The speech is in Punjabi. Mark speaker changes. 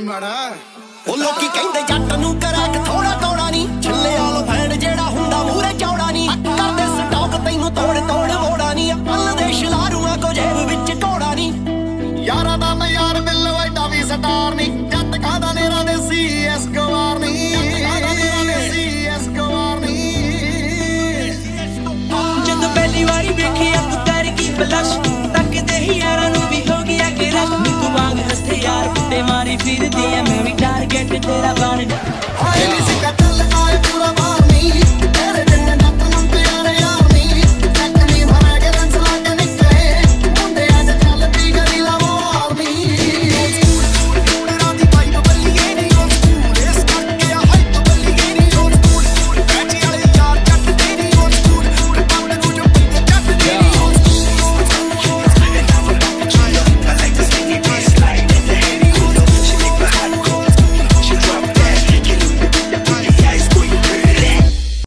Speaker 1: ਉਹ ਲੋਕੀ ਕਹਿੰਦੇ ਜੱਟ ਨੂੰ ਕਰੈਕ ਥੋੜਾ ਤੋੜਾ ਨਹੀਂ ਛੱਲੇ ਵਾਲੋ ਫੈਨ ਜਿਹੜਾ ਹੁੰਦਾ ਮੂਰੇ ਚੌੜਾ ਨਹੀਂ ਕਰਦੇ ਸਟਾਕ ਤੈਨੂੰ ਤੋੜ ਤੋੜ ਮੋੜਾ ਨਹੀਂ ਪੱਲ ਦੇ ਸ਼ਲਾਰੂਆਂ ਕੋ ਜੇਬ ਵਿੱਚ ਘੋੜਾ ਨਹੀਂ ਯਾਰਾਂ ਦਾ ਮੈਂ ਯਾਰ ਬਿੱਲੋ ਐਡਾ ਵੀ ਸਟਾਰ ਨਹੀਂ ਜੱਟ ਖਾਦਾ ਨੇਰਾ ਦੇ ਸੀਐਸ ਗਵਾਰ ਨਹੀਂ
Speaker 2: ਜਦੋਂ ਪਹਿਲੀ ਵਾਰੀ ਵੇਖਿਆ ਤੂੰ ਕਰ ਕੀ ਬਲਸ਼ ਤੱਕਦੇ ਹੀ ਯਾਰਾਂ ਨੂੰ ਵੀ ਹੋ ਗਿਆ ਕਿ ਰਸ਼ ਤੂੰ ਵਾਂਗ ਹਥਿਆਰ ਕੁੱਟੇ ਮਾਰੀ ਫਿਰਦੀ ਐ ਮੈਂ ਵੀ ਟਾਰਗੇਟ ਤੇਰਾ ਬਣ
Speaker 1: ਹਾਏ ਨੀ ਸਿੱਕਾ ਚੱਲ ਆਏ ਪੂਰਾ ਮਾਰਨੀ